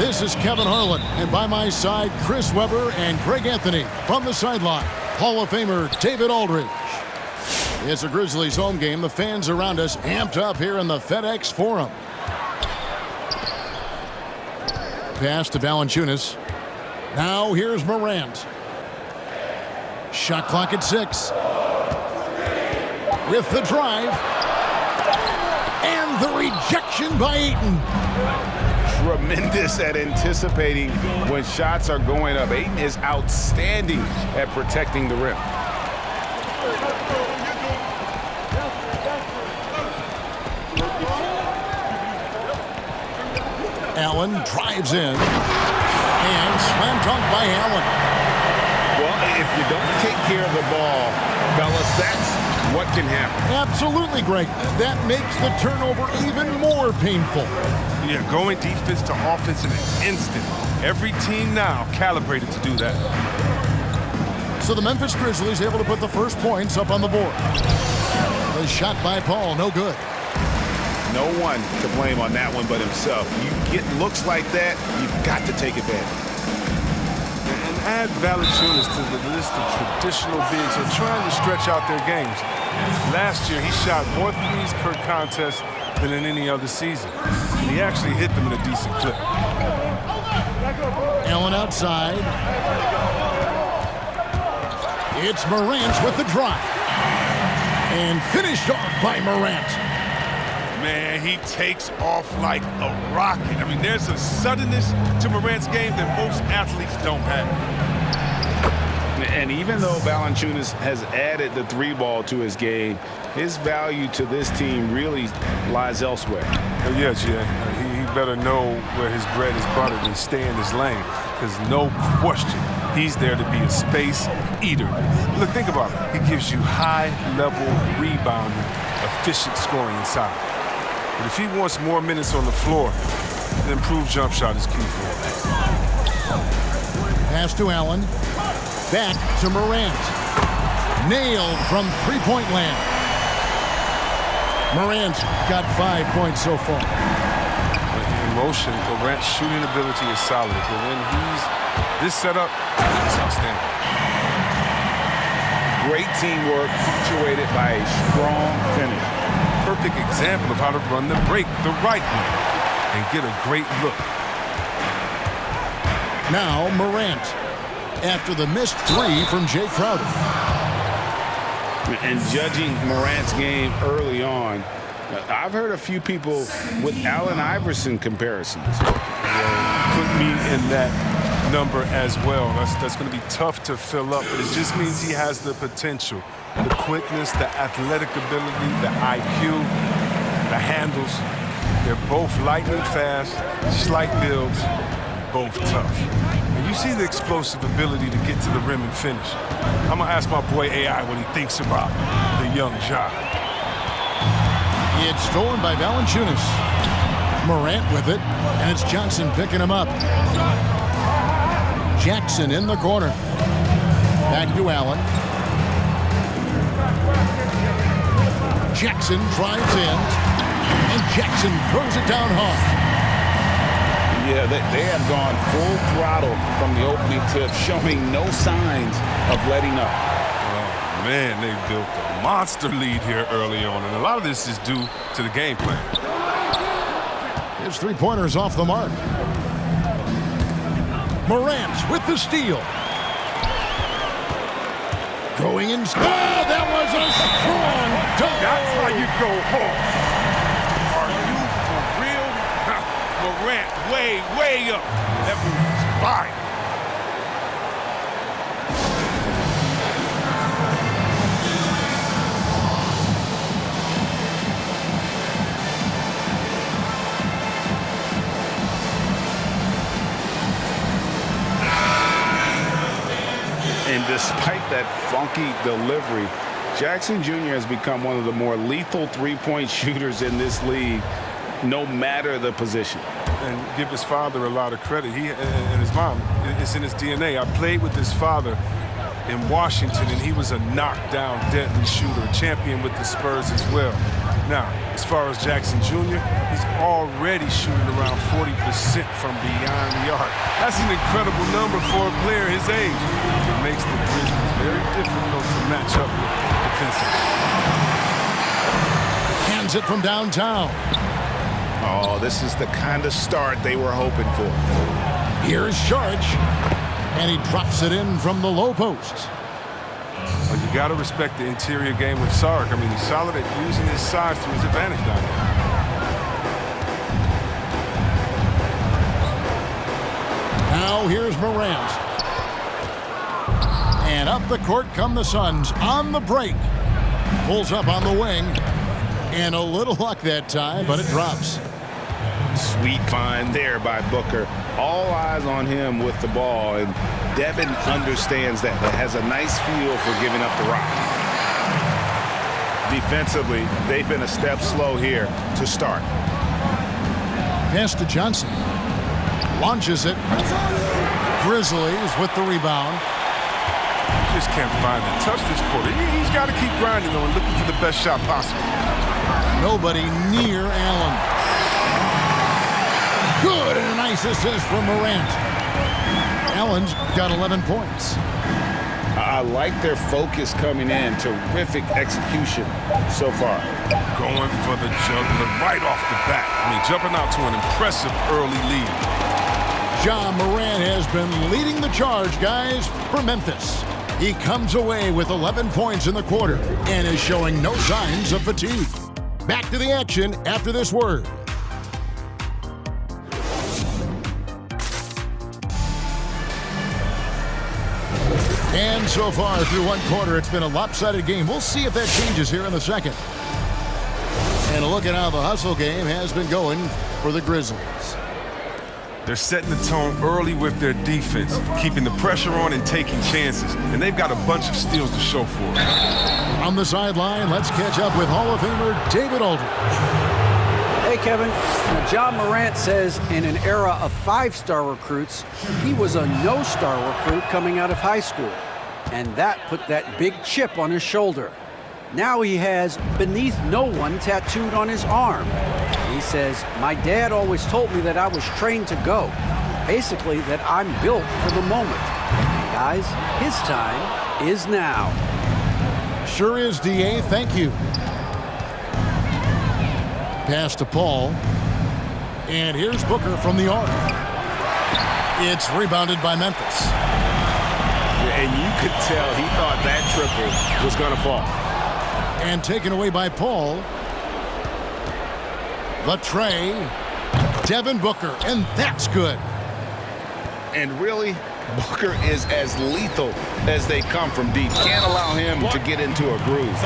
This is Kevin Harlan, and by my side, Chris Webber and Greg Anthony. From the sideline, Hall of Famer David Aldridge. It's a Grizzlies home game. The fans around us amped up here in the FedEx Forum. Pass to Valanciunas. Now here's Morant. Shot clock at 6. With the drive. And the rejection by Ayton. Tremendous at anticipating when shots are going up. Ayton is outstanding at protecting the rim. Allen drives in. And slam dunk by Allen. Well, if you don't take care of the ball, fellas, that's what can happen. Absolutely, Greg. That makes the turnover even more painful. Yeah, going defense to offense in an instant. Every team now calibrated to do that. So the Memphis Grizzlies able to put the first points up on the board. The shot by Paul, no good. No one to blame on that one but himself. You get looks like that, you've got to take advantage. And add Valanciunas to the list of traditional bigs who are trying to stretch out their games. Last year, he shot more threes per contest than in any other season. And he actually hit them in a decent clip. Allen outside. It's Morant with the drive. And finished off by Morant. Man, he takes off like a rocket. I mean, there's a suddenness to Morant's game that most athletes don't have. And even though Valanciunas has added the three ball to his game, his value to this team really lies elsewhere. Yes, yeah. He better know where his bread is buttered and stay in his lane. Because no question, he's there to be a space eater. Look, think about it. He gives you high-level rebounding, efficient scoring inside. But if he wants more minutes on the floor, an improved jump shot is key for him. Pass to Allen. Back to Morant. Nailed from three-point land. Morant's got 5 points so far. In motion, Morant's shooting ability is solid. But when he's this setup, it's outstanding. Great teamwork punctuated by a strong finish. Perfect example of how to run the break the right way and get a great look. Now Morant, after the missed three from Jay Crowder. And judging Morant's game early on, I've heard a few people with Allen Iverson comparisons. Put me in that number as well. That's going to be tough to fill up, but it just means he has the potential. The quickness, the athletic ability, the IQ, the handles. They're both lightning fast, slight builds, both tough. And you see the explosive ability to get to the rim and finish. I'm going to ask my boy AI what he thinks about the young Ja. It's stolen by Valanciunas. Morant with it, and it's Johnson picking him up. Jackson in the corner. Back to Allen. Jackson drives in, and Jackson throws it down hard. Yeah, they have gone full throttle from the opening tip, showing no signs of letting up. Oh, man, they built a monster lead here early on, and a lot of this is due to the gameplay. His three-pointers off the mark. Morant with the steal. Going in. Oh, that was a strong dunk. That's how you go home. Are you for real? Morant way up. That move is fine. And despite that funky delivery, Jackson Jr. has become one of the more lethal three-point shooters in this league, no matter the position. And give his father a lot of credit. He and his mom, it's in his DNA. I played with his father in Washington, and he was a knockdown, deadly shooter, a champion with the Spurs as well. Now, as far as Jackson Jr., he's already shooting around 40% from beyond the arc. That's an incredible number for a player his age. It makes the Grizzlies very difficult to match up with defensively. Hands it from downtown. Oh, this is the kind of start they were hoping for. Here's Sharge, and he drops it in from the low post. Well, you got to respect the interior game with Sark. I mean, he's solid at using his size to his advantage down there. Now here's Morant. And up the court come the Suns on the break. Pulls up on the wing. And a little luck that time, but it drops. Sweet find there by Booker. All eyes on him with the ball, and Devin understands that. That has a nice feel for giving up the rock. Defensively, they've been a step slow here to start. Pass to Johnson. Launches it. Grizzlies with the rebound. Just can't find it. Touch this quarter. He's got to keep grinding on, looking for the best shot possible. Nobody near Allen. Good, and a nice assist from Morant. Allen's got 11 points. I like their focus coming in. Terrific execution so far. Going for the juggler right off the bat. I mean, jumping out to an impressive early lead. Ja Morant has been leading the charge, guys, for Memphis. He comes away with 11 points in the quarter and is showing no signs of fatigue. Back to the action after this word. And so far through one quarter, it's been a lopsided game. We'll see if that changes here in the second. And a look at how the hustle game has been going for the Grizzlies. They're setting the tone early with their defense, keeping the pressure on and taking chances. And they've got a bunch of steals to show for it. On the sideline, let's catch up with Hall of Famer David Aldridge. Hey, Kevin. Ja Morant says in an era of five-star recruits, he was a no-star recruit coming out of high school. And that put that big chip on his shoulder. Now he has "beneath no one" tattooed on his arm. He says, "My dad always told me that I was trained to go. Basically, that I'm built for the moment." And guys, his time is now. Sure is, D.A. Thank you. Pass to Paul. And here's Booker from the arc. It's rebounded by Memphis. And you could tell he thought that triple was going to fall. And taken away by Paul. The tray. Devin Booker, and that's good. And really, Booker is as lethal as they come from deep. Can't allow him to get into a groove.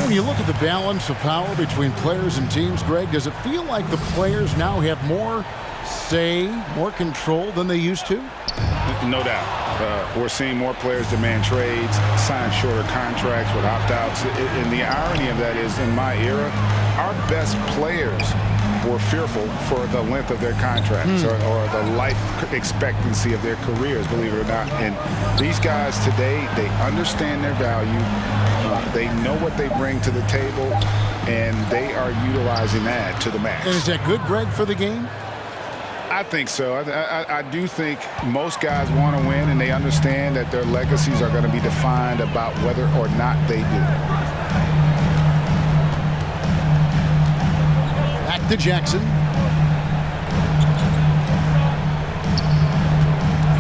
When you look at the balance of power between players and teams, Greg, does it feel like the players now have more say, more control than they used to? No doubt. We're seeing more players demand trades, sign shorter contracts with opt-outs. And the irony of that is, in my era, our best players were fearful for the length of their contracts or the life expectancy of their careers, believe it or not. And these guys today, they understand their value. They know what they bring to the table, and they are utilizing that to the max. And is that good, Greg, for the game? I think so. I do think most guys want to win, and they understand that their legacies are going to be defined about whether or not they do. Back to Jackson.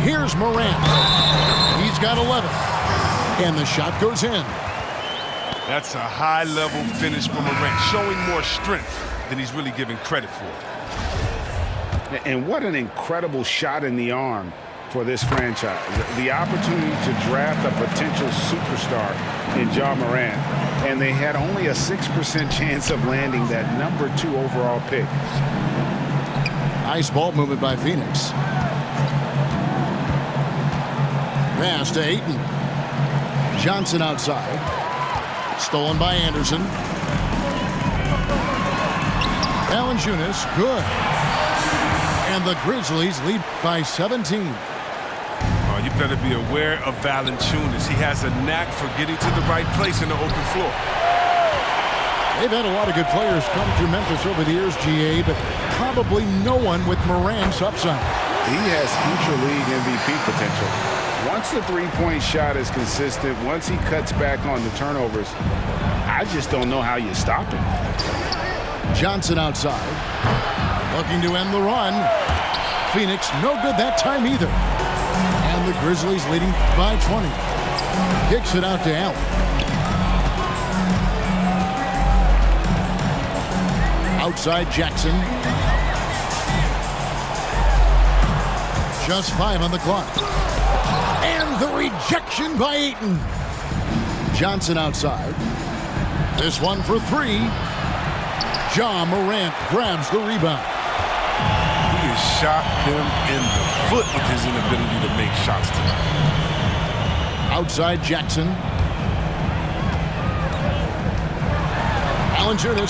Here's Morant. He's got 11. And the shot goes in. That's a high-level finish from Morant, showing more strength than he's really given credit for. And what an incredible shot in the arm for this franchise. The opportunity to draft a potential superstar in Ja Morant, and they had only a 6% chance of landing that #2 overall pick. Nice ball movement by Phoenix. Pass to Ayton. Johnson outside. Stolen by Anderson. Valanciunas, good. And the Grizzlies lead by 17. Oh, you better be aware of Valanciunas. He has a knack for getting to the right place in the open floor. They've had a lot of good players come through Memphis over the years, GA, but probably no one with Morant's upside. He has future league MVP potential. Once the three-point shot is consistent, once he cuts back on the turnovers, I just don't know how you stop him. Johnson outside, looking to end the run. Phoenix no good that time either. And the Grizzlies leading by 20. Kicks it out to Allen. Outside Jackson. Just 5 on the clock. And the rejection by Ayton. Johnson outside. This one for 3. Ja Morant grabs the rebound. He has shot them in the foot with his inability to make shots tonight. Outside Jackson. Allen Jr.